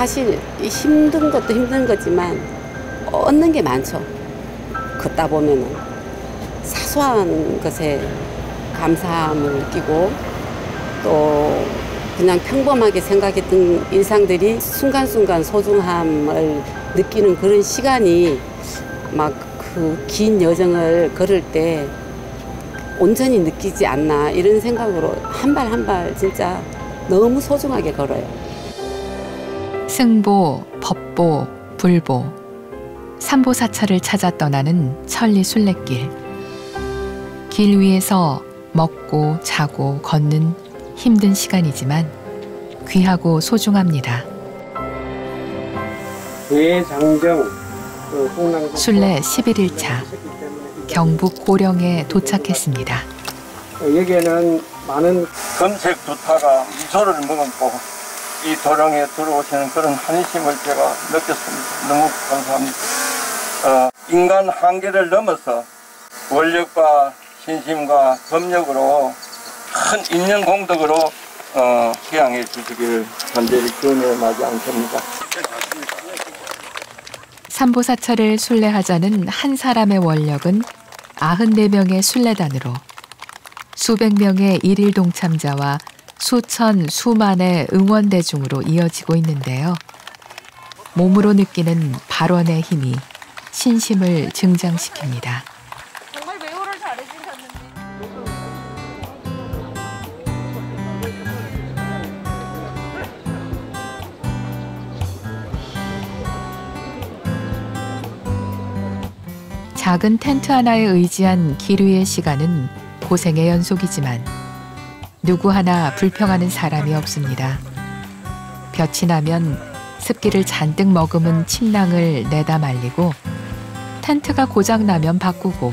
사실 힘든 것도 힘든 거지만 얻는 게 많죠. 걷다 보면은 사소한 것에 감사함을 느끼고 또 그냥 평범하게 생각했던 일상들이 순간순간 소중함을 느끼는 그런 시간이 막 그 긴 여정을 걸을 때 온전히 느끼지 않나 이런 생각으로 한 발 한 발 진짜 너무 소중하게 걸어요. 승보, 법보, 불보, 삼보사찰을 찾아 떠나는 천리 순례길. 길 위에서 먹고 자고 걷는 힘든 시간이지만 귀하고 소중합니다. 대장정 순례 11일차 경북 고령에 도착했습니다. 여기에는 많은 검색 두타가 미소를 머금고 이 도령에 들어오시는 그런 환희심을 제가 느꼈습니다. 너무 감사합니다. 인간 한계를 넘어서 원력과 신심과 법력으로 큰 인연 공덕으로 해양해 주시기를 간절히 기원해 마지 않습니다. 삼보사찰을 순례하자는 한 사람의 원력은 94명의 순례단으로 수백 명의 일일 동참자와 수천, 수만의 응원대중으로 이어지고 있는데요. 몸으로 느끼는 발원의 힘이 신심을 증장시킵니다. 정말 매우를 잘해주셨는데. 작은 텐트 하나에 의지한 길 위의 시간은 고생의 연속이지만 누구 하나 불평하는 사람이 없습니다. 볕이 나면 습기를 잔뜩 머금은 침낭을 내다 말리고 텐트가 고장나면 바꾸고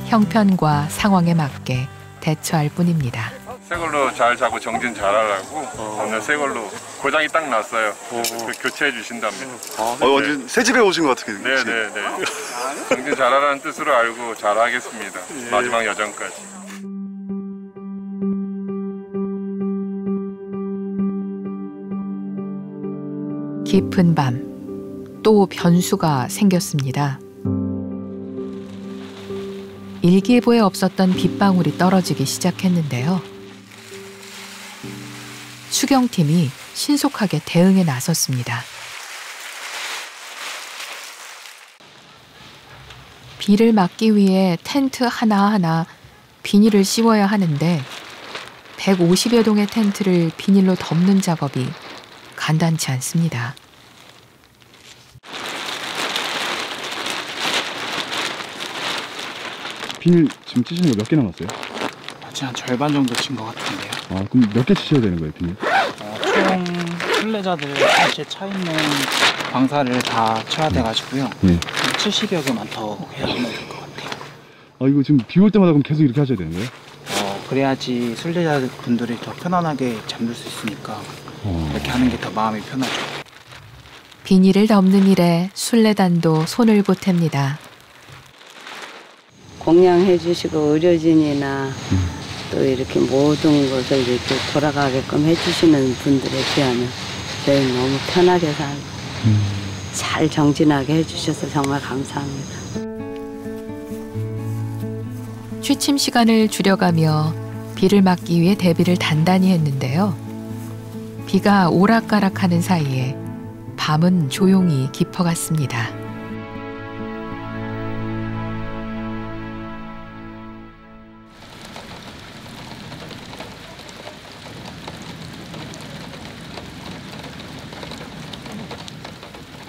형편과 상황에 맞게 대처할 뿐입니다. 새 걸로 잘 자고 정진 잘하라고 오늘 새 걸로 고장이 딱 났어요. 교체해 주신답니다. 완전 새 집에 오신 것 같은 게. 네네네. 정진 잘하라는 뜻으로 알고 잘하겠습니다. 마지막 여정까지. 깊은 밤 또 변수가 생겼습니다. 일기예보에 없었던 빗방울이 떨어지기 시작했는데요. 수경팀이 신속하게 대응에 나섰습니다. 비를 막기 위해 텐트 하나하나 비닐을 씌워야 하는데 150여 동의 텐트를 비닐로 덮는 작업이 간단치 않습니다. 비닐 지금 찌시는 거 몇 개 남았어요? 아직 한 절반 정도 친 것 같은데요. 아, 그럼 몇 개 치셔야 되는 거예요, 비닐? 총 순례자들 사실 차 있는 방사를 다 쳐야 돼가지고요. 네. 70여 개만 더 해야 될 것 같아요. 아, 이거 지금 비 올 때마다 그럼 계속 이렇게 하셔야 되는 거예요? 그래야지 순례자분들이 더 편안하게 잠들 수 있으니까 이렇게 하는 게 더 마음이 편하죠. 비닐을 덮는 일에 순례단도 손을 보탭니다. 공양해 주시고 의료진이나 또 이렇게 모든 것을 이렇게 돌아가게끔 해주시는 분들에 비하면 저희는 너무 편하게 살고 잘 정진하게 해주셔서 정말 감사합니다. 취침 시간을 줄여가며 비를 막기 위해 대비를 단단히 했는데요. 비가 오락가락하는 사이에 밤은 조용히 깊어갔습니다.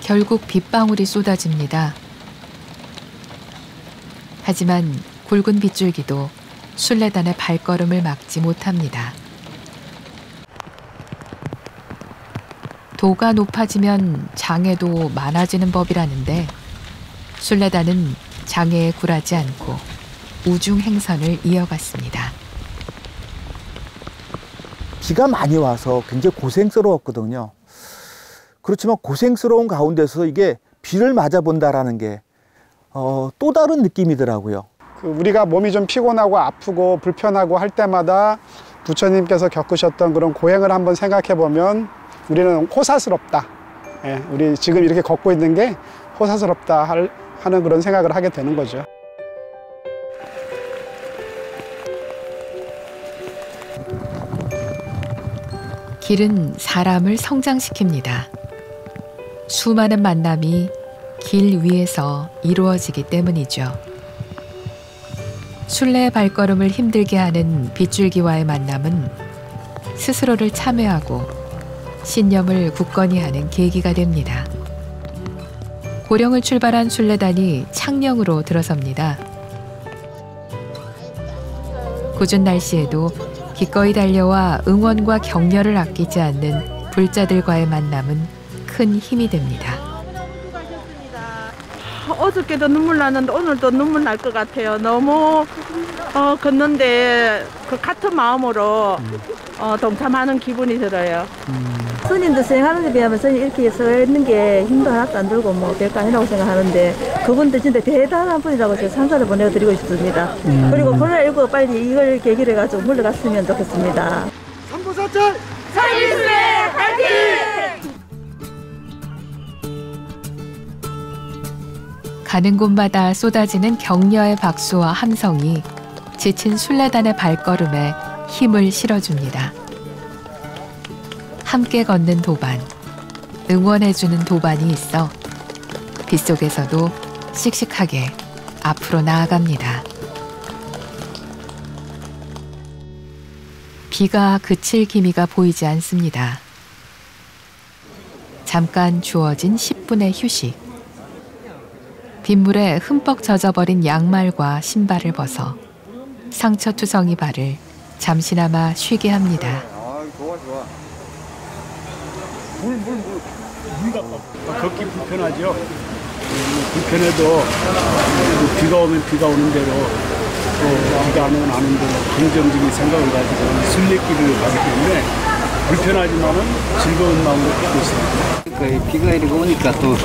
결국 빗방울이 쏟아집니다. 하지만 굵은 빗줄기도 순례단의 발걸음을 막지 못합니다. 도가 높아지면 장애도 많아지는 법이라는데 순례단은 장애에 굴하지 않고 우중 행선을 이어갔습니다. 비가 많이 와서 굉장히 고생스러웠거든요. 그렇지만 고생스러운 가운데서 이게 비를 맞아본다라는 게 또 다른 느낌이더라고요. 우리가 몸이 좀 피곤하고 아프고 불편하고 할 때마다 부처님께서 겪으셨던 그런 고행을 한번 생각해 보면 우리는 호사스럽다. 예, 우리 지금 이렇게 걷고 있는 게 호사스럽다 하는 그런 생각을 하게 되는 거죠. 길은 사람을 성장시킵니다. 수많은 만남이 길 위에서 이루어지기 때문이죠. 순례의 발걸음을 힘들게 하는 빗줄기와의 만남은 스스로를 참회하고 신념을 굳건히 하는 계기가 됩니다. 고령을 출발한 순례단이 창녕으로 들어섭니다. 궂은 날씨에도 기꺼이 달려와 응원과 격려를 아끼지 않는 불자들과의 만남은 큰 힘이 됩니다. 어저께도 눈물 났는데 오늘도 눈물 날 것 같아요. 너무 걷는데 그 같은 마음으로 동참하는 기분이 들어요. 스님들 수행하는 데 비하면 저는 이렇게 서 있는 게 힘도 하나도 안 들고 뭐 별거 아니라고 생각하는데 그분들 진짜 대단한 분이라고 제가 상사를 보내드리고 싶습니다. 그리고 코로나19 빨리 이걸 계기로 해가지고 물러갔으면 좋겠습니다. 삼보사절 살리수레 화이팅! 가는 곳마다 쏟아지는 격려의 박수와 함성이 지친 순례단의 발걸음에 힘을 실어줍니다. 함께 걷는 도반, 응원해주는 도반이 있어 빗속에서도 씩씩하게 앞으로 나아갑니다. 비가 그칠 기미가 보이지 않습니다. 잠깐 주어진 10분의 휴식. 빗물에 흠뻑 젖어버린 양말과 신발을 벗어 상처투성이 발을 잠시나마 쉬게 합니다. 걷기 불편하죠. 불편해도 비가 오면 비가 오는 대로 또 비가 안 오면 안 오는 대로 긍정적인 생각을 가지고 순례길을 가기 때문에 불편하지만은 즐거운 마음으로 걷고 있습니다. 비가 이렇게 오니까 또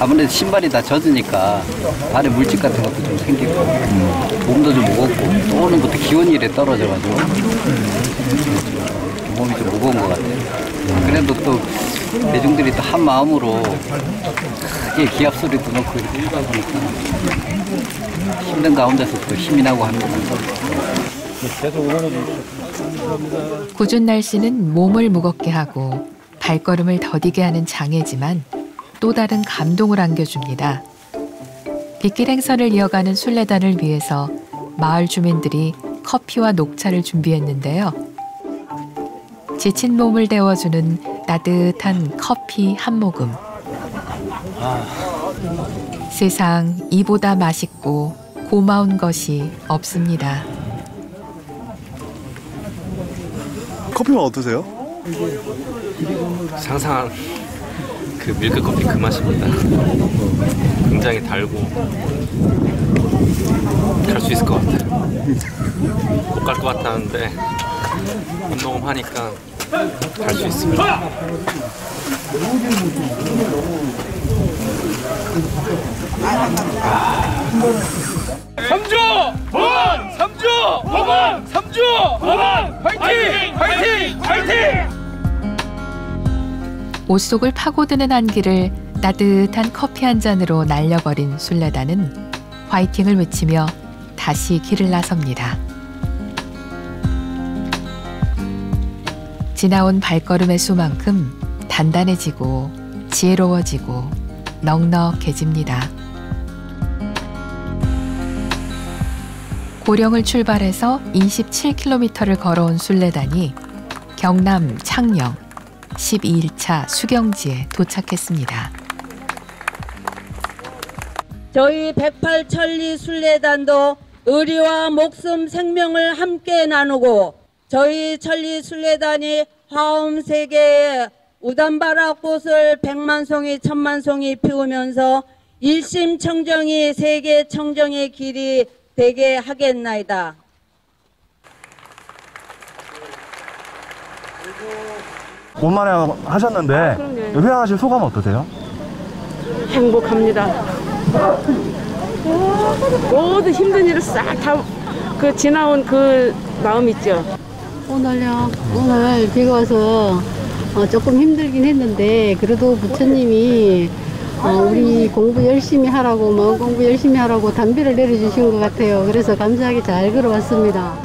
아무래도 신발이 다 젖으니까 발에 물집 같은 것도 좀 생기고 몸도 좀 무겁고 또 오는 것도 기온이 이래 떨어져가지고 몸이 좀 무거운 것 같아요. 그래도 또 대중들이 또 한 마음으로 크게 기합 소리도 넣고 이렇게 하다 보니까 힘든 가운데서 또 힘이 나고 합니다. 궂은 날씨는 몸을 무겁게 하고 발걸음을 더디게 하는 장애지만 또 다른 감동을 안겨줍니다. 빗길 행선을 이어가는 순례단을 위해서 마을 주민들이 커피와 녹차를 준비했는데요. 지친 몸을 데워주는 따뜻한 커피 한 모금. 세상 이보다 맛있고 고마운 것이 없습니다. 커피는 어떠세요? 상상한 그 밀크 커피 그 맛입니다. 굉장히 달고 갈 수 있을 것 같아요. 못 갈 것 같았는데 운동을 하니까 갈 수 있습니다. 삼주 보건! 삼주 보건! 삼주 보건! 화이팅! 화이팅! 화이팅! 옷 속을 파고드는 한기를 따뜻한 커피 한 잔으로 날려버린 순례단은 화이팅을 외치며 다시 길을 나섭니다. 지나온 발걸음의 수만큼 단단해지고 지혜로워지고 넉넉해집니다. 고령을 출발해서 27km를 걸어온 순례단이 경남 창녕 12일차 수경지에 도착했습니다. 저희 108천리 순례단도 의리와 목숨 생명을 함께 나누고 저희 천리 순례단이 화엄 세계에 우담바라 꽃을 100만송이 1000만송이 피우면서 일심청정이 세계 청정의 길이 되게 하겠나이다. 오만에 하셨는데 회항하실 소감 어떠세요? 행복합니다. 모든 힘든 일을 싹 다 그 지나온 그 마음 있죠. 오늘 비가 와서 조금 힘들긴 했는데 그래도 부처님이 우리 공부 열심히 하라고 마음 공부 열심히 하라고 담비를 내려주신 것 같아요. 그래서 감사하게 잘 걸어왔습니다.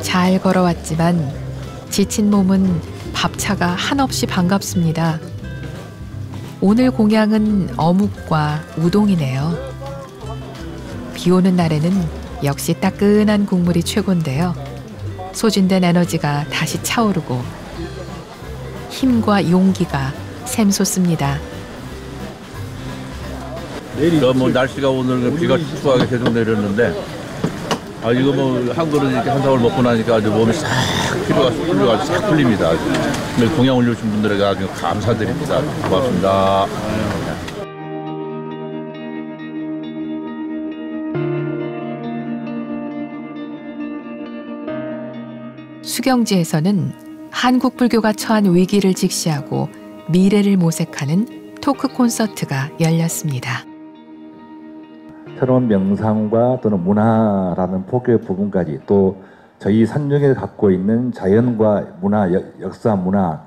잘 걸어왔지만 지친 몸은 밥차가 한없이 반갑습니다. 오늘 공양은 어묵과 우동이네요. 비 오는 날에는 역시 따끈한 국물이 최고인데요. 소진된 에너지가 다시 차오르고 힘과 용기가 샘솟습니다. 내일이가 뭐 날씨가 오늘 비가 추하게 계속 내렸는데 이거 뭐 한 그릇 이렇게 한 사발 먹고 나니까 아주 몸이 싹 피로가 싹 풀립니다. 오늘 공양 올려주신 분들에게 아주 감사드립니다. 고맙습니다. 수경지에서는 한국 불교가 처한 위기를 직시하고 미래를 모색하는 토크 콘서트가 열렸습니다. 새로운 명상과 또는 문화라는 포교의 부분까지 또 저희 산중에 갖고 있는 자연과 문화, 역사, 문화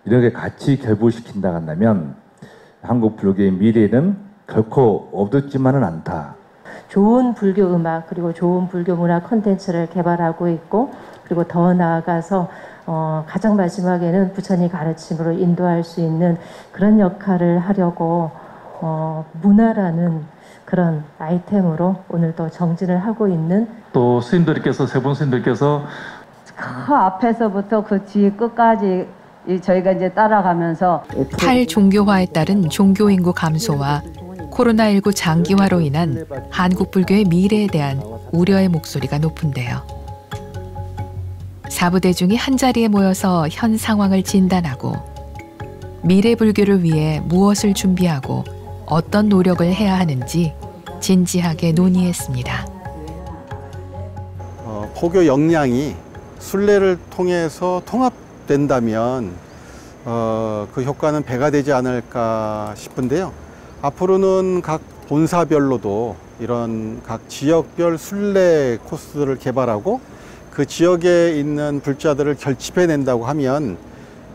이렇게 같이 결부시킨다 한다면 한국 불교의 미래는 결코 어둡지만은 않다. 좋은 불교 음악 그리고 좋은 불교 문화 콘텐츠를 개발하고 있고 그리고 더 나아가서 가장 마지막에는 부처님 가르침으로 인도할 수 있는 그런 역할을 하려고 문화라는 그런 아이템으로 오늘 또 정진을 하고 있는 또 스님들께서 세 분 스님들께서 그 앞에서부터 그 뒤 끝까지 저희가 이제 따라가면서 탈종교화에 따른 종교 인구 감소와 코로나19 장기화로 인한 한국 불교의 미래에 대한 우려의 목소리가 높은데요. 사부대중이 한자리에 모여서 현 상황을 진단하고 미래 불교를 위해 무엇을 준비하고 어떤 노력을 해야 하는지 진지하게 논의했습니다. 포교 역량이 순례를 통해서 통합된다면 그 효과는 배가 되지 않을까 싶은데요. 앞으로는 각 본사별로도 이런 각 지역별 순례 코스들을 개발하고 그 지역에 있는 불자들을 결집해낸다고 하면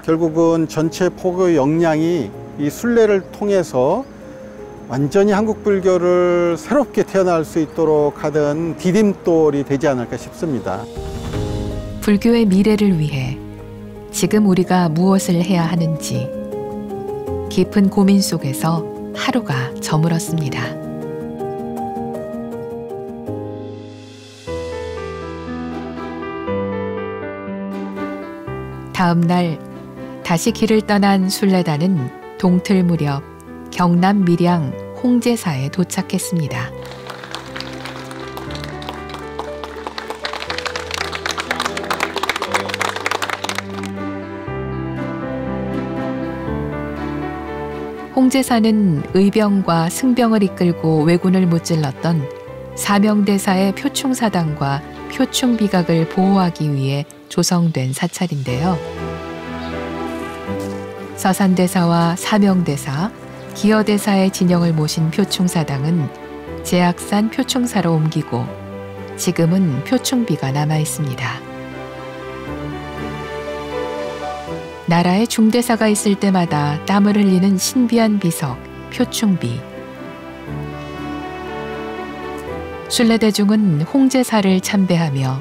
결국은 전체 포교 역량이 이 순례를 통해서 완전히 한국 불교를 새롭게 태어날 수 있도록 하던 디딤돌이 되지 않을까 싶습니다. 불교의 미래를 위해 지금 우리가 무엇을 해야 하는지 깊은 고민 속에서 하루가 저물었습니다. 다음 날 다시 길을 떠난 순례단은 동틀 무렵 경남 밀양 홍제사에 도착했습니다. 홍제사는 의병과 승병을 이끌고 왜군을 무찔렀던 사명대사의 표충사당과 표충비각을 보호하기 위해 조성된 사찰인데요. 서산대사와 사명대사, 기여대사의 진영을 모신 표충사당은 제악산 표충사로 옮기고 지금은 표충비가 남아 있습니다. 나라에 중대사가 있을 때마다 땀을 흘리는 신비한 비석, 표충비. 순례대중은 홍제사를 참배하며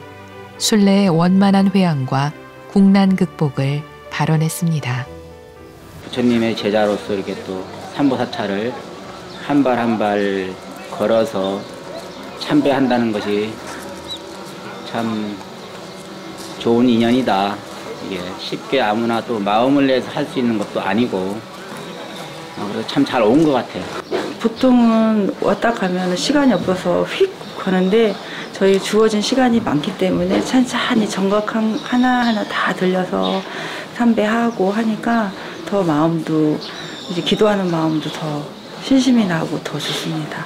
순례의 원만한 회항과 국난 극복을 발언했습니다. 부처님의 제자로서 이렇게 또 삼보사찰을 한 발 한 발 걸어서 참배한다는 것이 참 좋은 인연이다. 이게 쉽게 아무나 또 마음을 내서 할 수 있는 것도 아니고 그래서 참 잘 온 것 같아요. 보통은 왔다 가면 시간이 없어서 휙 가는데 저희 주어진 시간이 많기 때문에 찬찬히 정각 하나하나 다 들려서 참배하고 하니까 더 마음도 이제 기도하는 마음도 더 신심이 나고 더 좋습니다.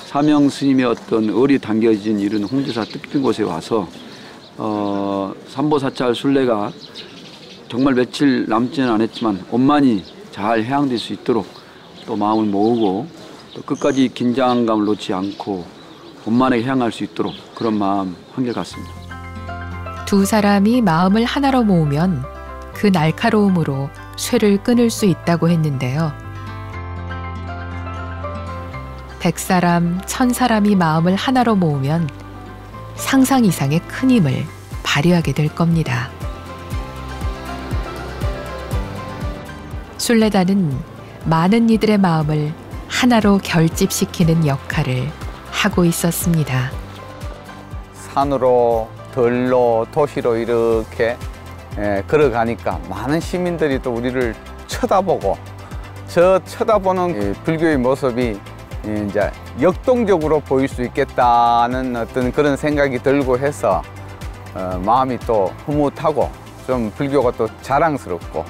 사명 스님의 어떤 의리 담겨진 이런 홍제사 뜻깊은 곳에 와서 삼보사찰 순례가 정말 며칠 남지는 않았지만 원만히 잘 해양될 수 있도록 또 마음을 모으고 또 끝까지 긴장감을 놓지 않고 원만하게 해양할 수 있도록 그런 마음 한결같습니다. 두 사람이 마음을 하나로 모으면 그 날카로움으로 쇠를 끊을 수 있다고 했는데요. 100사람, 1000사람이 마음을 하나로 모으면 상상 이상의 큰 힘을 발휘하게 될 겁니다. 순례단은 많은 이들의 마음을 하나로 결집시키는 역할을 하고 있었습니다. 산으로, 들로, 도시로 이렇게 걸어가니까 많은 시민들이 또 우리를 쳐다보고 저 쳐다보는 불교의 모습이 이제 역동적으로 보일 수 있겠다는 어떤 그런 생각이 들고 해서 마음이 또 흐뭇하고 좀 불교가 또 자랑스럽고.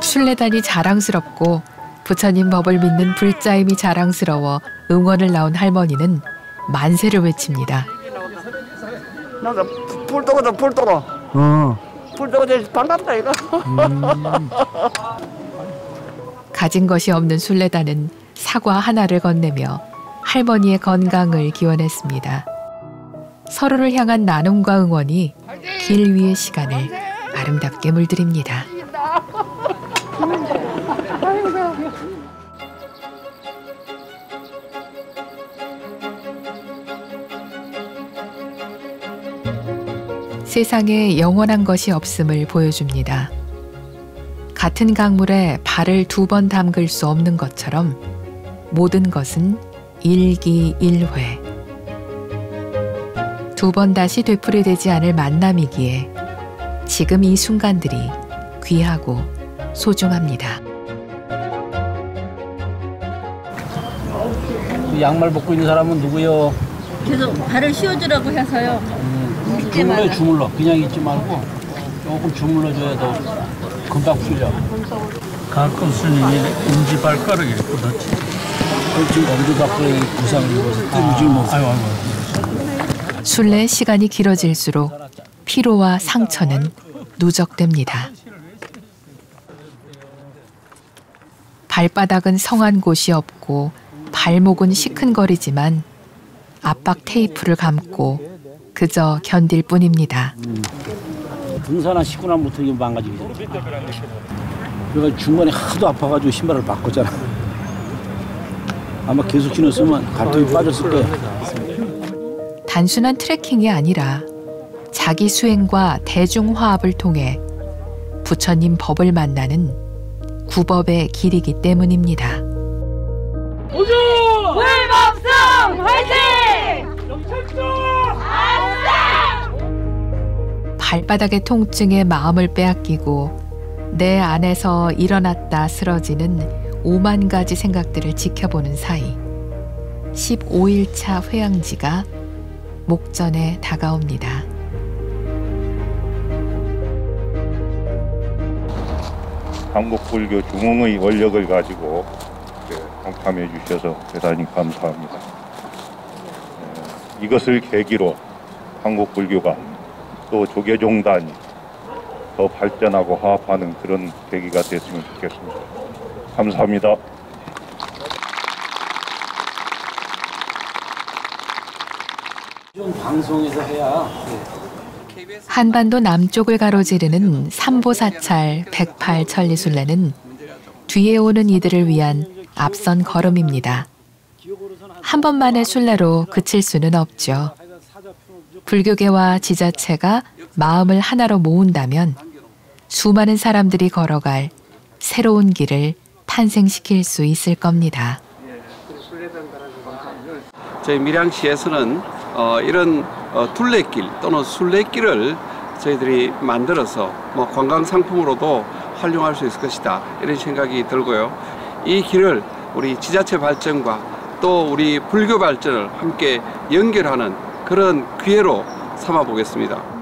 순례단이 자랑스럽고 부처님 법을 믿는 불자임이 자랑스러워 응원을 나온 할머니는 만세를 외칩니다. 나도 불도거다 불도거. 불도거 반갑다 이거. 가진 것이 없는 순례단은 사과 하나를 건네며 할머니의 건강을 기원했습니다. 서로를 향한 나눔과 응원이 길 위의 시간을 아름답게 물들입니다. 세상에 영원한 것이 없음을 보여줍니다. 같은 강물에 발을 2번 담글 수 없는 것처럼 모든 것은 일기일회. 2번 다시 되풀이되지 않을 만남이기에 지금 이 순간들이 귀하고 소중합니다. 그 양말 벗고 있는 사람은 누구요? 계속 발을 씌워주라고 해서요. 주물러. 그냥 있지 말고 조금 주물러줘야 더 금방 풀려. 가끔 스님이 엄지발가락에 뻗었지. 지금 엄지발가락에 부상을 입어서 때문에 뭐. 아이고. 순례 시간이 길어질수록 피로와 상처는 누적됩니다. 발바닥은 성한 곳이 없고 발목은 시큰거리지만 압박 테이프를 감고 그저 견딜 뿐입니다. 등산한 19남부터 이게 망가지거든. 그래서 중간에 하도 아파가지고 신발을 바꿨잖아. 아마 계속 신었으면 갑자기 빠졌을 거야. 단순한 트레킹이 아니라 자기 수행과 대중화합을 통해 부처님 법을 만나는 구법의 길이기 때문입니다. 우주! 불법성 화이팅! 발바닥의 통증에 마음을 빼앗기고 내 안에서 일어났다 쓰러지는 5만 가지 생각들을 지켜보는 사이 15일차 회양지가 목전에 다가옵니다. 한국불교 중흥의 원력을 가지고 동참해 주셔서 대단히 감사합니다. 이것을 계기로 한국불교가 또 조계종단이 더 발전하고 화합하는 그런 계기가 됐으면 좋겠습니다. 감사합니다. 좀 방송에서 해야. 한반도 남쪽을 가로지르는 삼보사찰 108천리순례는 뒤에 오는 이들을 위한 앞선 걸음입니다. 한 번만의 순례로 그칠 수는 없죠. 불교계와 지자체가 마음을 하나로 모은다면 수많은 사람들이 걸어갈 새로운 길을 탄생시킬 수 있을 겁니다. 저희 밀양시에서는 이런 둘레길 또는 순례길을 저희들이 만들어서 관광 상품으로도 활용할 수 있을 것이다 이런 생각이 들고요. 이 길을 우리 지자체 발전과 또 우리 불교 발전을 함께 연결하는 그런 기회로 삼아 보겠습니다.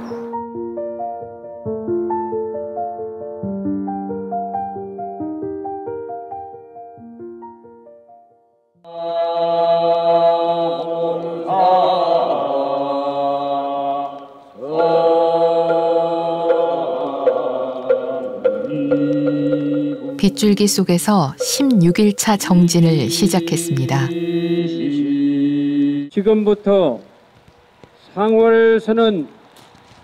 빗줄기 속에서 16일차 정진을 시작했습니다. 지금부터 상월선언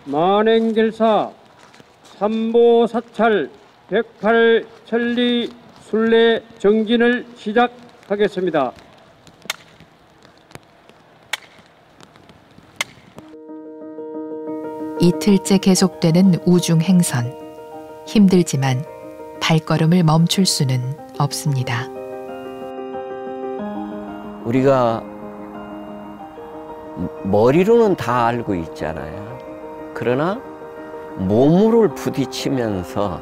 만행결사 삼보사찰 108천리 순례 정진을 시작하겠습니다. 이틀째 계속되는 우중 행선. 힘들지만 발걸음을 멈출 수는 없습니다. 우리가 머리로는 다 알고 있잖아요. 그러나 몸으로 부딪히면서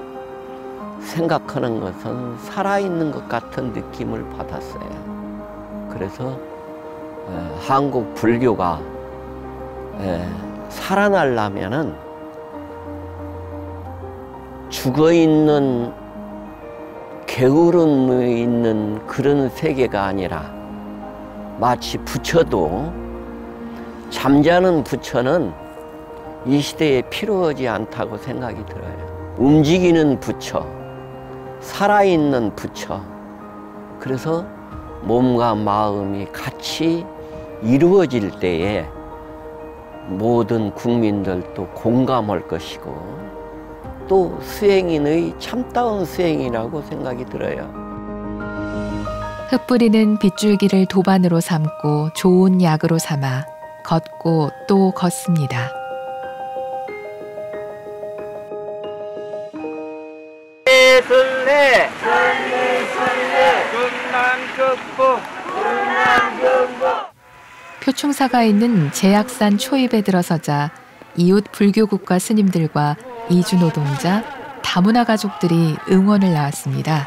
생각하는 것은 살아있는 것 같은 느낌을 받았어요. 그래서 한국 불교가 살아나려면은 죽어있는 게으름이 있는 그런 세계가 아니라 마치 부처도 잠자는 부처는 이 시대에 필요하지 않다고 생각이 들어요. 움직이는 부처, 살아있는 부처. 그래서 몸과 마음이 같이 이루어질 때에 모든 국민들도 공감할 것이고 또 수행인의 참다운 수행이라고 생각이 들어요. 흩뿌리는 빗줄기를 도반으로 삼고 좋은 약으로 삼아 걷고 또 걷습니다. 순례 금난극복 표충사가 있는 제약산 초입에 들어서자 이웃 불교국가 스님들과 이주노동자, 다문화 가족들이 응원을 나왔습니다.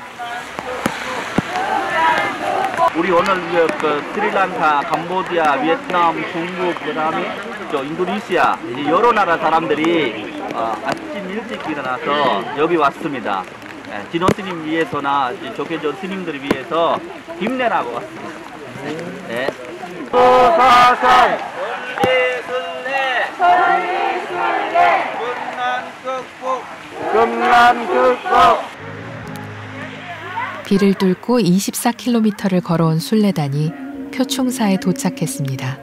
우리 오늘 그 스리랑카, 캄보디아, 베트남, 중국, 그다음에 인도네시아 여러 나라 사람들이 아침 일찍 일어나서 여기 왔습니다. 진호 스님 위해서나 조계조 스님들을 위해서 힘내라고 왔습니다. 네. 사상 순례 금난극복 비를 뚫고 24km를 걸어온 순례단이 표충사에 도착했습니다.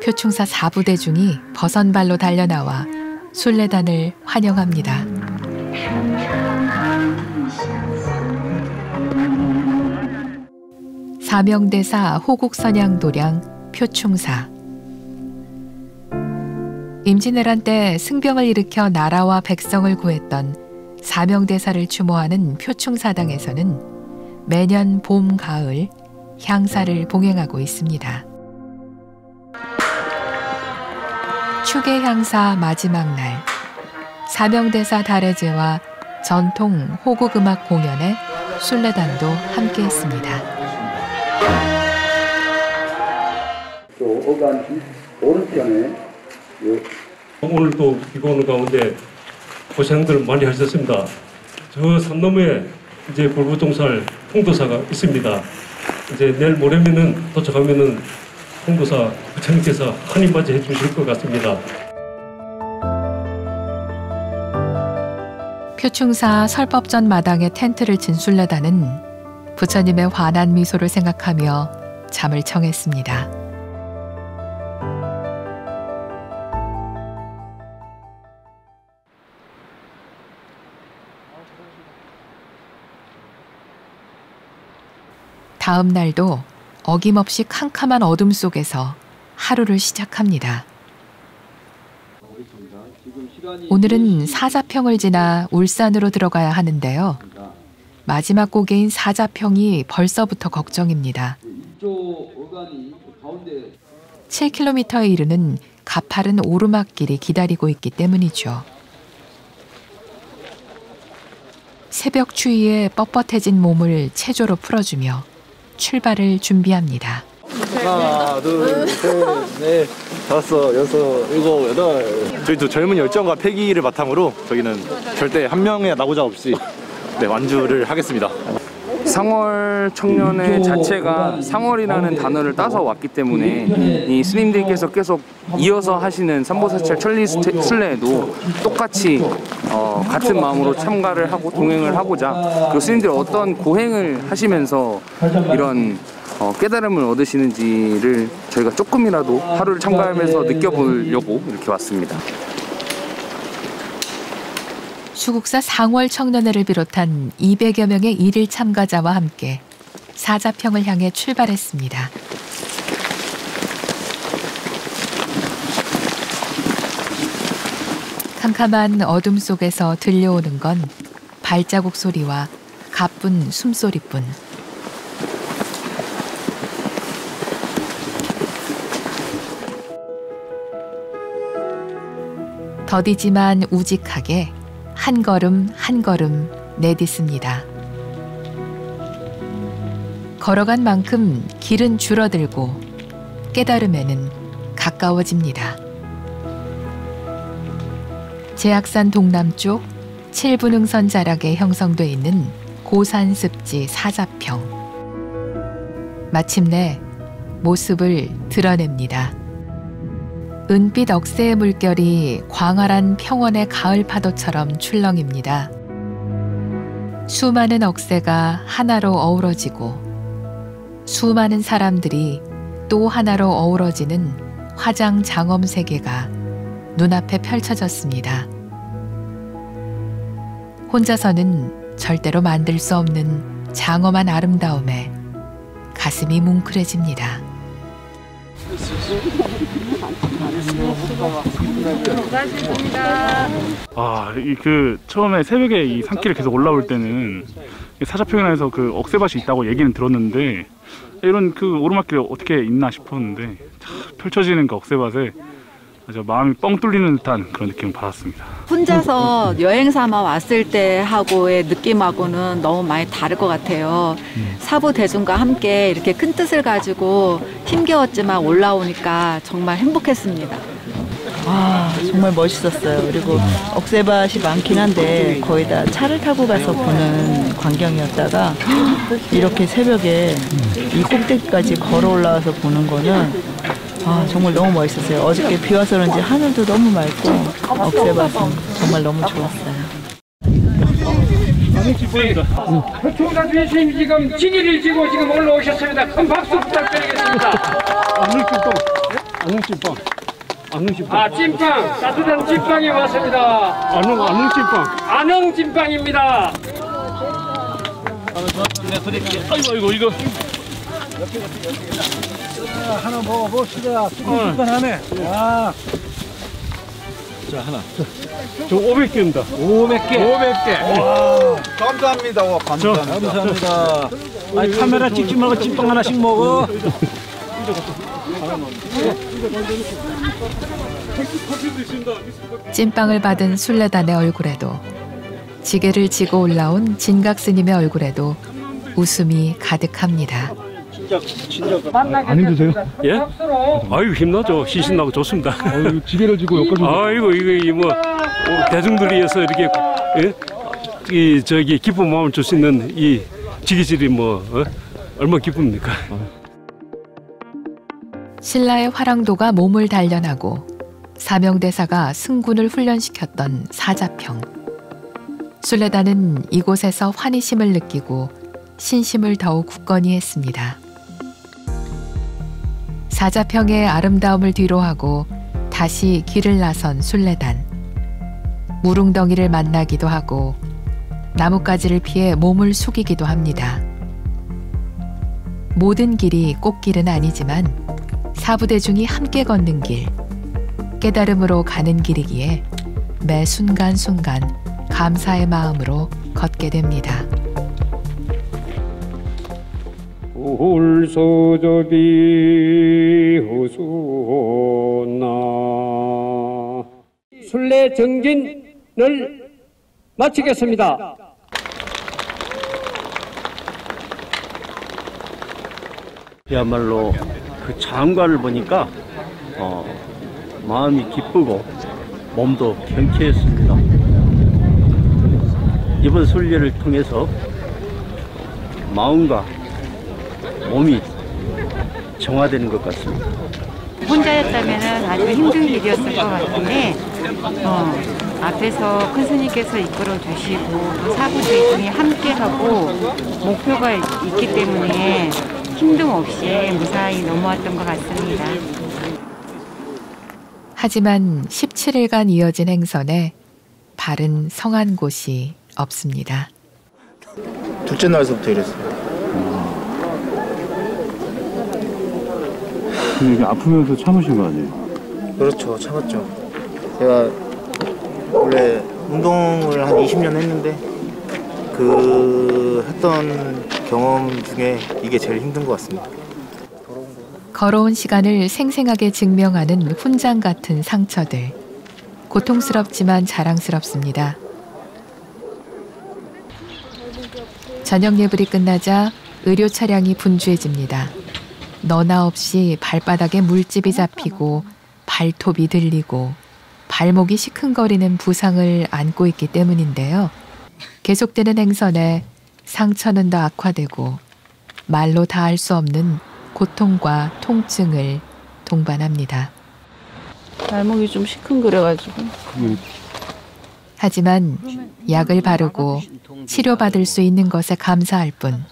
표충사 4부대 중이 버선발로 달려나와 순례단을 환영합니다. 사명대사 호국선양도량 표충사. 임진왜란 때 승병을 일으켜 나라와 백성을 구했던 사명대사를 추모하는 표충사당에서는 매년 봄, 가을 향사를 봉행하고 있습니다. 추계향사 마지막 날, 사명대사 달해제와 전통 호국음악 공연에 순례단도 함께했습니다. 또 어간 오른편에 오늘도 비가 오는 가운데 고생들 많이 하셨습니다. 저 산 너머에 이제 불부동살 홍도사가 있습니다. 이제 내일 모레면은 도착하면은 홍도사 부처님께서 한입 맞이 해주실 것 같습니다. 표충사 설법전 마당에 텐트를 친 순례단은 부처님의 환한 미소를 생각하며 잠을 청했습니다. 다음 날도 어김없이 캄캄한 어둠 속에서 하루를 시작합니다. 오늘은 사자평을 지나 울산으로 들어가야 하는데요. 마지막 고개인 사자평이 벌써부터 걱정입니다. 7km에 이르는 가파른 오르막길이 기다리고 있기 때문이죠. 새벽 추위에 뻣뻣해진 몸을 체조로 풀어주며 출발을 준비합니다. 하나, 둘, 셋, 넷, 다섯, 여섯, 일곱, 여덟. 저희도 젊은 열정과 패기를 바탕으로 저희는 절대 한 명의 나고자 없이 완주를 하겠습니다. 상월 청년회 자체가 상월이라는 단어를 따서 왔기 때문에 이 스님들께서 계속 이어서 하시는 삼보사찰 천리 순례에도 똑같이 같은 마음으로 참가를 하고 동행을 하고자, 그 스님들이 어떤 고행을 하시면서 이런 깨달음을 얻으시는지를 저희가 조금이라도 하루를 참가하면서 느껴보려고 이렇게 왔습니다. 수국사 상월 청년회를 비롯한 200여 명의 일일 참가자와 함께 사자평을 향해 출발했습니다. 캄캄한 어둠 속에서 들려오는 건 발자국 소리와 가쁜 숨소리뿐. 더디지만 우직하게 한 걸음 한 걸음 내딛습니다. 걸어간 만큼 길은 줄어들고 깨달음에는 가까워집니다. 제악산 동남쪽 7분흥선 자락에 형성돼 있는 고산습지 사자평. 마침내 모습을 드러냅니다. 은빛 억새의 물결이 광활한 평원의 가을 파도처럼 출렁입니다. 수많은 억새가 하나로 어우러지고 수많은 사람들이 또 하나로 어우러지는 화장 장엄 세계가 눈앞에 펼쳐졌습니다. 혼자서는 절대로 만들 수 없는 장엄한 아름다움에 가슴이 뭉클해집니다. 처음에 새벽에 이 산길을 계속 올라올 때는 사자평에서 그 억새밭이 있다고 얘기는 들었는데 이런 그 오르막길이 어떻게 있나 싶었는데 펼쳐지는 그 억새밭에 아주 마음이 뻥 뚫리는 듯한 그런 느낌을 받았습니다. 혼자서 여행 삼아 왔을 때 하고의 느낌하고는 너무 많이 다를 것 같아요. 사부 대중과 함께 이렇게 큰 뜻을 가지고 힘겨웠지만 올라오니까 정말 행복했습니다. 아, 정말 멋있었어요. 그리고 억새밭이 많긴 한데 거의 다 차를 타고 가서 보는 광경이었다가 이렇게 새벽에 이 꼭대기까지 걸어 올라와서 보는 거는 정말 너무 멋있었어요. 어저께 비 와서 그런지 하늘도 너무 맑고 억새밭은 정말 너무 좋았어요. 총사 주인님 지금 지기를 지고 지금 올라오셨습니다. 큰 박수 부탁드리겠습니다. 찐빵 따뜻한 찐빵이 왔습니다. 안흥 찐빵입니다. 아이고 이거 하나 먹어봅시다. 뜨끈뜨끈하네. 와. 자, 하나. 저 500개입니다. 500개. 와, 감사합니다. 와, 감사합니다. 아니, 카메라 찍지 말고 찐빵 하나씩 먹어. 찐빵을 받은 술래단의 얼굴에도 지게를 지고 올라온 진각 스님의 얼굴에도 웃음이 가득합니다. 안 힘드세요? 예? 아유 힘나죠. 신신나고 좋습니다. 아유, 지게를 지고 여기까지. 아이고 이거 뭐 대중들이 위해서 이렇게 이 기쁜 마음을 줄 수 있는 이 지기질이 얼마나 기쁩니까? 신라의 화랑도가 몸을 단련하고 사명대사가 승군을 훈련시켰던 사자평. 술래단은 이곳에서 환희심을 느끼고 신심을 더욱 굳건히 했습니다. 사자평의 아름다움을 뒤로하고 다시 길을 나선 술래단. 무릉덩이를 만나기도 하고 나뭇가지를 피해 몸을 숙이기도 합니다. 모든 길이 꽃길은 아니지만 사부대중이 함께 걷는 길, 깨달음으로 가는 길이기에 매 순간순간 감사의 마음으로 걷게 됩니다. 울소저비 호수나 순례 정진을 마치겠습니다. 그야말로 그 장관을 보니까 마음이 기쁘고 몸도 경쾌했습니다. 이번 순례를 통해서 마음과 몸이 정화되는 것 같습니다. 혼자였다면 아주 힘든 길이었을 것 같은데 앞에서 큰 스님께서 이끌어 주시고 또 사부대중이 함께 하고 목표가 있기 때문에 힘듦 없이 무사히 넘어왔던 것 같습니다. 하지만 17일간 이어진 행선에 발은 성한 곳이 없습니다. 둘째 날서부터 이랬어요. 이렇게 아프면서 참으신 거 아니에요? 그렇죠, 참았죠. 제가 원래 운동을 한 20년 했는데 그 했던 경험 중에 이게 제일 힘든 것 같습니다. 걸어온 시간을 생생하게 증명하는 훈장 같은 상처들. 고통스럽지만 자랑스럽습니다. 저녁 예불이 끝나자 의료 차량이 분주해집니다. 너나 없이 발바닥에 물집이 잡히고 발톱이 들리고 발목이 시큰거리는 부상을 안고 있기 때문인데요. 계속되는 행선에 상처는 더 악화되고 말로 다 할 수 없는 고통과 통증을 동반합니다. 발목이 좀 시큰거려가지고. 하지만 약을 바르고 치료받을 수 있는 것에 감사할 뿐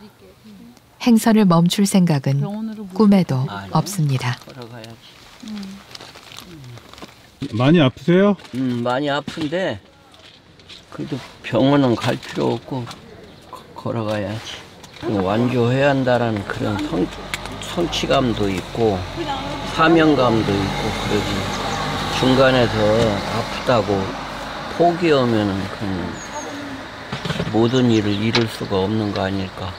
행선을 멈출 생각은 꿈에도 없습니다. 많이 아프세요? 많이 아픈데 그래도 병원은 갈 필요 없고 걸어가야지. 완주해야 한다는 그런 성취감도 있고 사명감도 있고 그러지. 중간에서 아프다고 포기하면은 모든 일을 이룰 수가 없는 거 아닐까.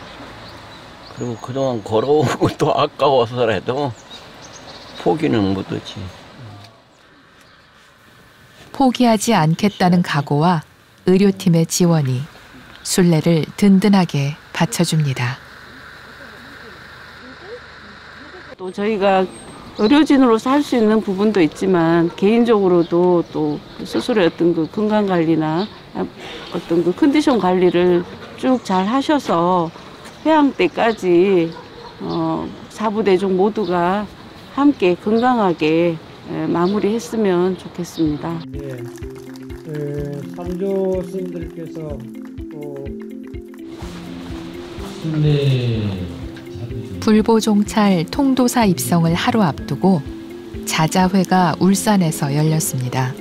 그리고 그동안 걸어오고 또 아까워서라도 포기는 못하지. 포기하지 않겠다는 각오와 의료팀의 지원이 순례를 든든하게 받쳐줍니다. 또 저희가 의료진으로서 할 수 있는 부분도 있지만 개인적으로도 또 스스로의 어떤 그 건강 관리나 어떤 그 컨디션 관리를 쭉 잘 하셔서 회항 때까지 사부대중 모두가 함께 건강하게 마무리했으면 좋겠습니다. 삼조 스님들께서 또 불보종찰 통도사 입성을 하루 앞두고 자자회가 울산에서 열렸습니다.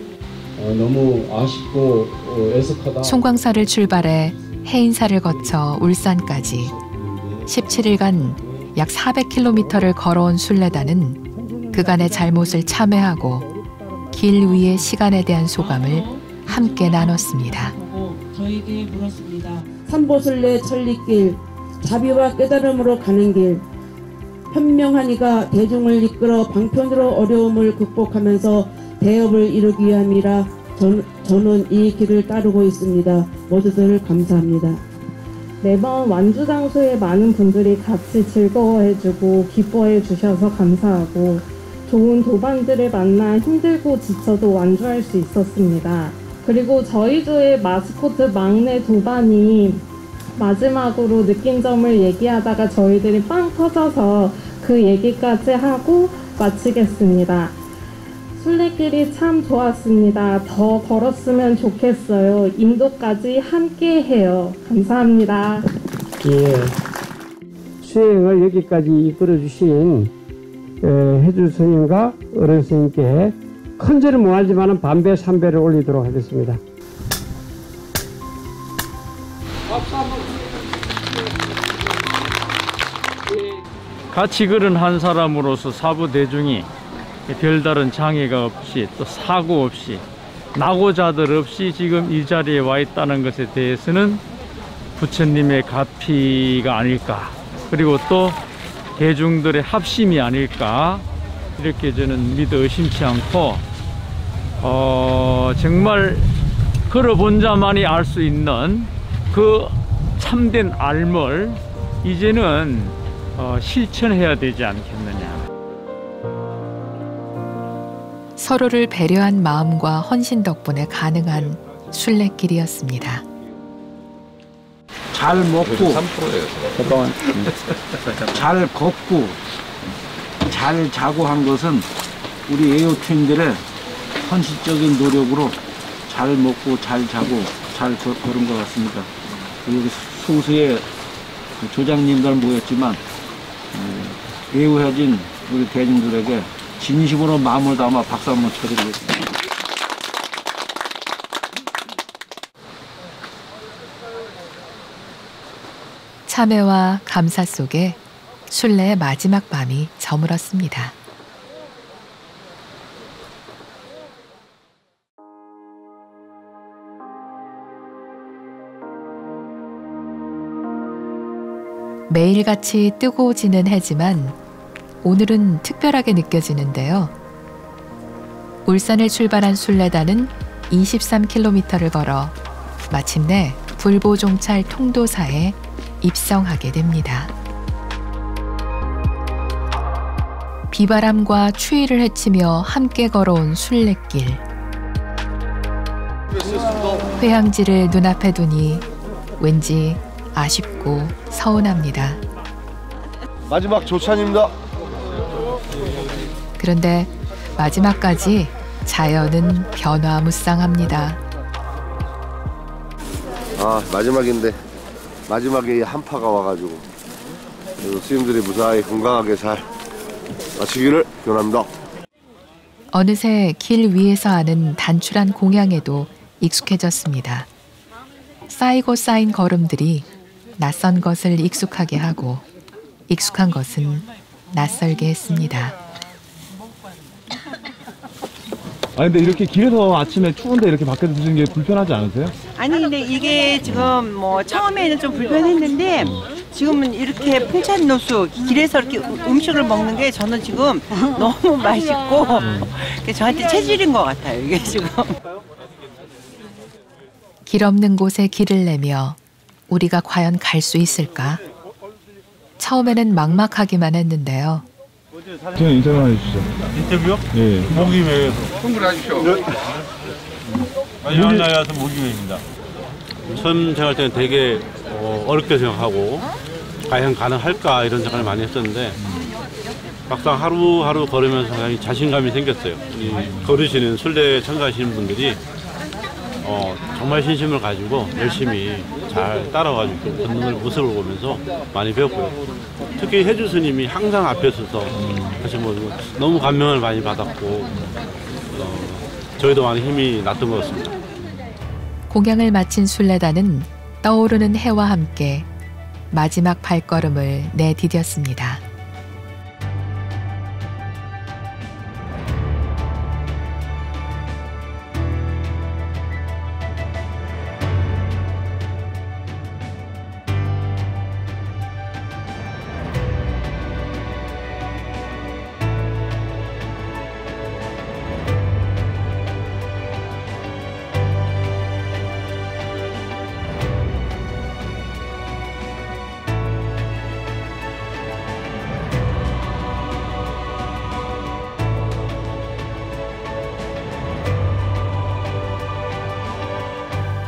너무 아쉽고 애석하다. 송광사를 출발해 해인사를 거쳐 울산까지 17일간 약 400km를 걸어온 순례단은 그간의 잘못을 참회하고 길 위의 시간에 대한 소감을 함께 나눴습니다. 저에게 물었습니다. 삼보순례 천리길, 자비와 깨달음으로 가는 길, 현명한 이가 대중을 이끌어 방편으로 어려움을 극복하면서 대업을 이루기 위함이라 저는 이 길을 따르고 있습니다. 모두들 감사합니다. 매번 완주 장소에 많은 분들이 같이 즐거워해주고 기뻐해 주셔서 감사하고 좋은 도반들을 만나 힘들고 지쳐도 완주할 수 있었습니다. 그리고 저희 조의 마스코트 막내 도반이 마지막으로 느낀 점을 얘기하다가 저희들이 빵 터져서 그 얘기까지 하고 마치겠습니다. 순례길이 참 좋았습니다. 더 걸었으면 좋겠어요. 인도까지 함께 해요. 감사합니다. 예, 수행을 여기까지 이끌어주신 해주 스님과 어른 스님께 큰절을 못하지만 반배, 삼배를 올리도록 하겠습니다. 같이 걸은 한 사람으로서 사부 대중이 별다른 장애가 없이 또 사고 없이 낙오자들 없이 지금 이 자리에 와 있다는 것에 대해서는 부처님의 가피가 아닐까, 그리고 또 대중들의 합심이 아닐까, 이렇게 저는 믿어 의심치 않고 정말 걸어본 자만이 알 수 있는 그 참된 알을 이제는 실천해야 되지 않겠느냐. 서로를 배려한 마음과 헌신 덕분에 가능한 순례길이었습니다. 잘 먹고 잘 걷고 잘 자고 한 것은 우리 에어팀들의 헌신적인 노력으로 잘 먹고 잘 자고 잘 걸은 것 같습니다. 여기 소수의 조장님들 모였지만 애우해진 우리 대중들에게 진심으로 마음을 담아 박수 한번 쳐드리겠습니다. 참회와 감사 속에 순례의 마지막 밤이 저물었습니다. 매일같이 뜨고 지는 해지만 오늘은 특별하게 느껴지는데요. 울산을 출발한 순례단은 23km를 걸어 마침내 불보종찰 통도사에 입성하게 됩니다. 비바람과 추위를 헤치며 함께 걸어온 순례길. 회항지를 눈앞에 두니 왠지 아쉽고 서운합니다. 마지막 조찬입니다. 그런데 마지막까지 자연은 변화무쌍합니다. 아, 마지막인데 마지막에 한파가 와가지고 스님들이 무사히 건강하게 잘 마치기를 기원합니다. 어느새 길 위에서 하는 단출한 공양에도 익숙해졌습니다. 쌓이고 쌓인 걸음들이 낯선 것을 익숙하게 하고 익숙한 것은 낯설게 했습니다. 아 근데 이렇게 길에서 아침에 추운데 이렇게 밖에서 드시는 게 불편하지 않으세요? 아니 근데 이게 지금 뭐 처음에는 좀 불편했는데 지금은 이렇게 풍찬노수 길에서 이렇게 음식을 먹는 게 저는 지금 너무 맛있고 저한테 체질인 것 같아요 이게 지금. 길 없는 곳에 길을 내며 우리가 과연 갈 수 있을까? 처음에는 막막하기만 했는데요. 그냥 인터뷰 하나 해주시죠. 인터뷰요? 예. 모기매에서. 흥분하십시오. 안녕하세요. 모기매입니다. 처음 생각할 때는 되게 어렵게 생각하고 과연 가능할까 이런 생각을 많이 했었는데 막상 하루하루 걸으면서 굉장히 자신감이 생겼어요. 이 걸으시는 순례 참가하시는 분들이 정말 신심을 가지고 열심히 잘 따라가지고 걷는 모습을 보면서 많이 배웠고요. 특히 해주 스님이 항상 앞에 서서 하신 거 너무 감명을 많이 받았고 저희도 많이 힘이 났던 것 같습니다. 공양을 마친 순례단은 떠오르는 해와 함께 마지막 발걸음을 내디뎠습니다.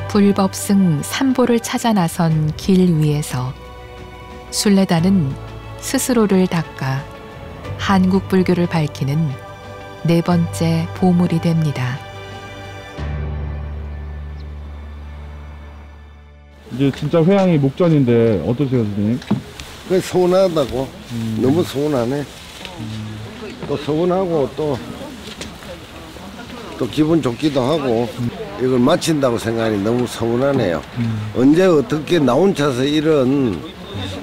불법승 삼보를 찾아 나선 길 위에서 순례단은 스스로를 닦아 한국 불교를 밝히는 네 번째 보물이 됩니다. 이제 진짜 회항이 목전인데 어떠세요, 선생님? 그 서운하다고. 너무 서운하네. 또 서운하고 또 기분 좋기도 하고 이걸 마친다고 생각하니 너무 서운하네요. 언제 어떻게 나 혼자서 이런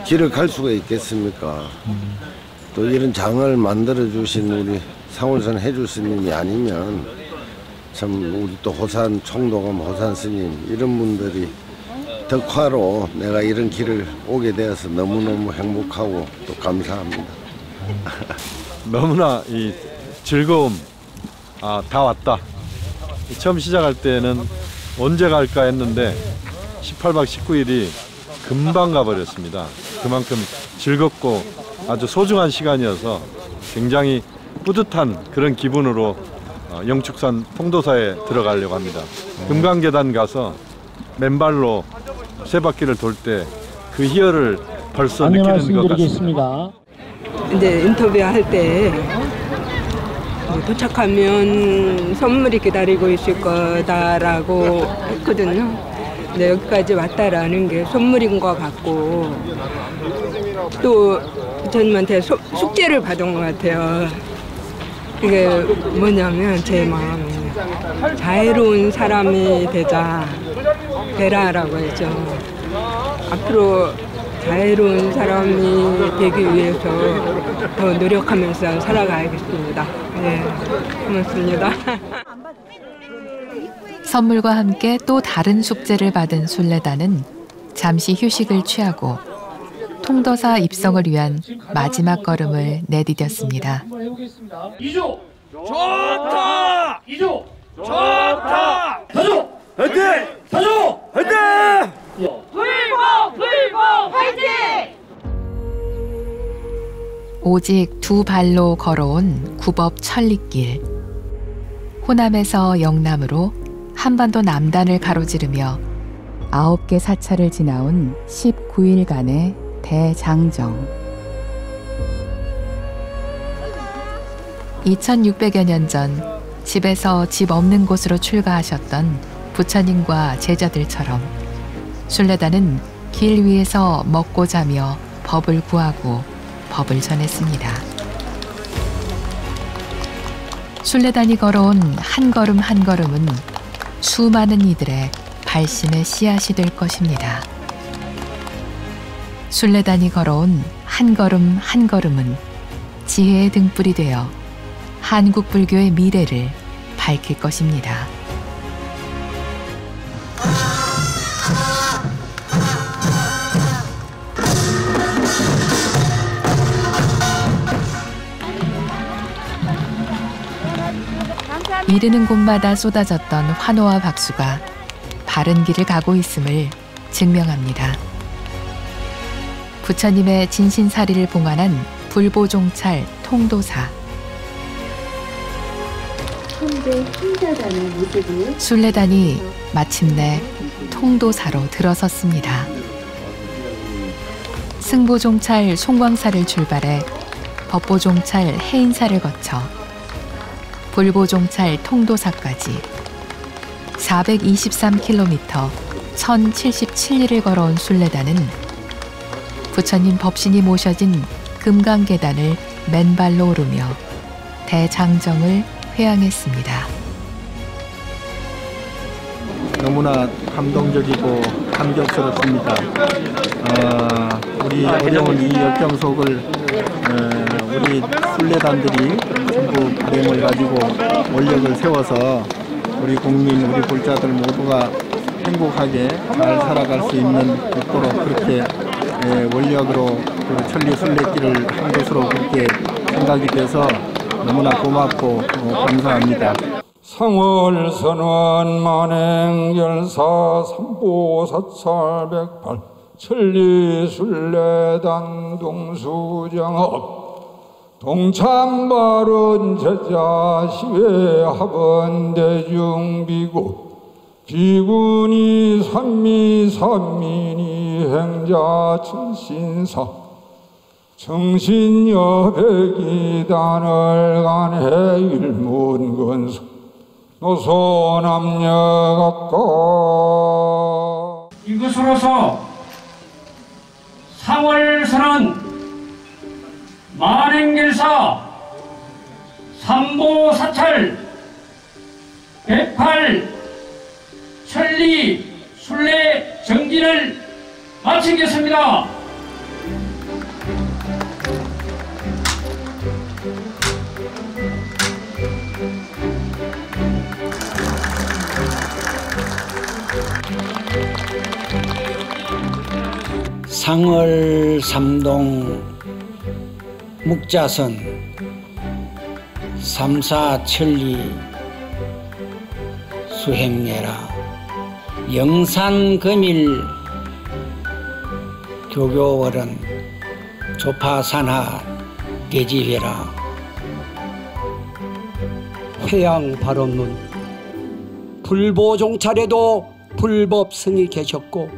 길을 갈 수가 있겠습니까? 또 이런 장을 만들어 주신 우리 상월산 해주 스님이 아니면 참 우리 또 호산 총도감 호산 스님 이런 분들이 덕화로 내가 이런 길을 오게 되어서 너무너무 행복하고 또 감사합니다. 너무나 이 즐거움, 다 왔다. 처음 시작할 때는 언제 갈까 했는데 18박 19일이 금방 가버렸습니다. 그만큼 즐겁고 아주 소중한 시간이어서 굉장히 뿌듯한 그런 기분으로 영축산 통도사에 들어가려고 합니다. 금강계단 가서 맨발로 세 바퀴를 돌 때 그 희열을 벌써 느끼는 것 같습니다. 이제 인터뷰할 때 도착하면 선물이 기다리고 있을 거다라고 했거든요. 근데 여기까지 왔다라는 게 선물인 것 같고 또 부처님한테 숙제를 받은 것 같아요. 그게 뭐냐면 제 마음에 자애로운 사람이 되라라고 했죠. 앞으로 자애로운 사람이 되기 위해서 더 노력하면서 살아가야겠습니다. 네, 고맙습니다. 선물과 함께 또 다른 숙제를 받은 순례단은 잠시 휴식을 취하고 통도사 입성을 위한 마지막 걸음을 내디뎠습니다. 2조 좋다! 2조 좋다! 4조 화이팅! 4조 화이팅! 불복 화이팅! 오직 두 발로 걸어온 구법 천리길. 호남에서 영남으로 한반도 남단을 가로지르며 9개 사찰을 지나온 19일간의 대장정. 2600여 년 전 집에서 집 없는 곳으로 출가하셨던 부처님과 제자들처럼 순례단은 길 위에서 먹고 자며 법을 구하고 법을 전했습니다. 순례단이 걸어온 한 걸음 한 걸음은 수많은 이들의 발심의 씨앗이 될 것입니다. 순례단이 걸어온 한 걸음 한 걸음은 지혜의 등불이 되어 한국 불교의 미래를 밝힐 것입니다. 이르는 곳마다 쏟아졌던 환호와 박수가 바른 길을 가고 있음을 증명합니다. 부처님의 진신사리를 봉안한 불보종찰 통도사. 순례단이 마침내 통도사로 들어섰습니다. 승보종찰 송광사를 출발해 법보종찰 해인사를 거쳐 불보종찰 통도사까지 423km 1077리를 걸어온 순례단은 부처님 법신이 모셔진 금강계단을 맨발로 오르며 대장정을 회항했습니다. 너무나 감동적이고 감격스럽습니다. 우리 어려운 이 역경 속을 우리 순례단들이 전부 바램을 가지고 원력을 세워서 우리 국민, 우리 불자들 모두가 행복하게 잘 살아갈 수 있는 있도록 그렇게 원력으로 천리 순례길을 한 것으로 그렇게 생각이 돼서 너무나 고맙고 감사합니다. 상월선원 만행결사 삼보사찰 108 천리순례단 동수정업 동참발언 제자 시외 합원 대중비구 비군이 산미 산민이 행자 천신사 정신여백이단을 간해 일문건수 노소남녀각가 이것으로서 상월선언 만행결사 삼보사찰 108 천리 순례 정진을 마치겠습니다. 상월 삼동 묵자선 삼사천리 수행례라 영산금일 교교월은 조파산하 대지회라 회양발언문 불보종찰에도 불법승이 계셨고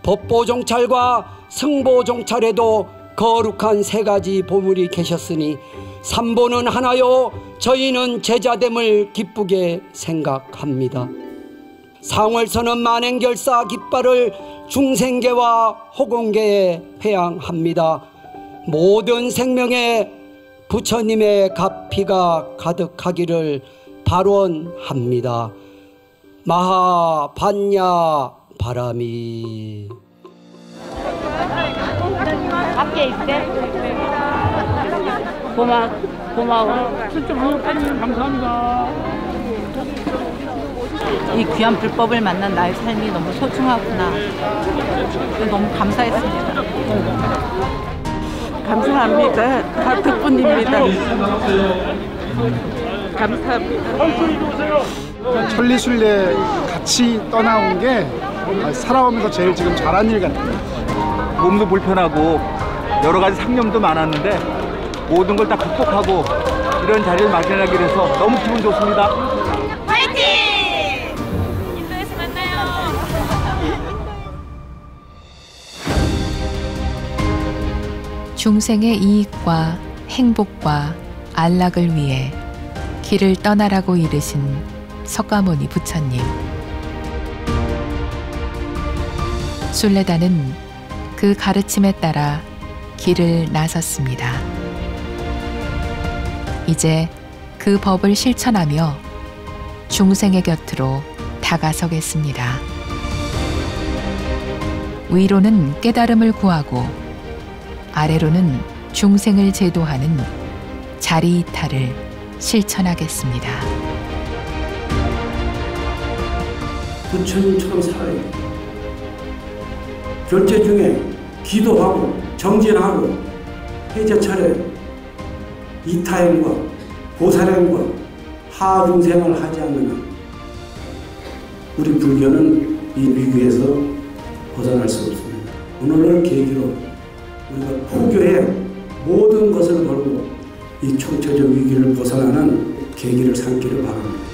법보종찰과 승보종찰에도 거룩한 세 가지 보물이 계셨으니 삼보는 하나요 저희는 제자됨을 기쁘게 생각합니다. 상월선언 만행결사 깃발을 중생계와 호공계에 회항합니다. 모든 생명에 부처님의 가피가 가득하기를 발원합니다. 마하반야 바람이. 밖에 있대. 고마워. 출정 한국사님 감사합니다. 이 귀한 불법을 만난 나의 삶이 너무 소중하구나. 너무 감사했습니다. 감사합니다. 다 덕분입니다. 감사합니다. 천리순례 같이 떠나온 게 살아오면서 제일 지금 잘한 일 같아요. 몸도 불편하고 여러 가지 상념도 많았는데 모든 걸 다 극복하고 이런 자리를 마련하게 돼서 너무 기분 좋습니다. 화이팅! 인도에서 만나요. 중생의 이익과 행복과 안락을 위해 길을 떠나라고 이르신 석가모니 부처님. 순례단은 그 가르침에 따라 길을 나섰습니다. 이제 그 법을 실천하며 중생의 곁으로 다가서겠습니다. 위로는 깨달음을 구하고 아래로는 중생을 제도하는 자리이탈을 실천하겠습니다. 부처님처럼 살아야 돼. 결제 중에 기도하고 정진하고 해제철에 이타행과 보살행과 하중생을 하지 않는 한 우리 불교는 이 위기에서 벗어날 수 없습니다. 오늘을 계기로 우리가 포교해 모든 것을 걸고 이 총체적 위기를 벗어나는 계기를 삼기를 바랍니다.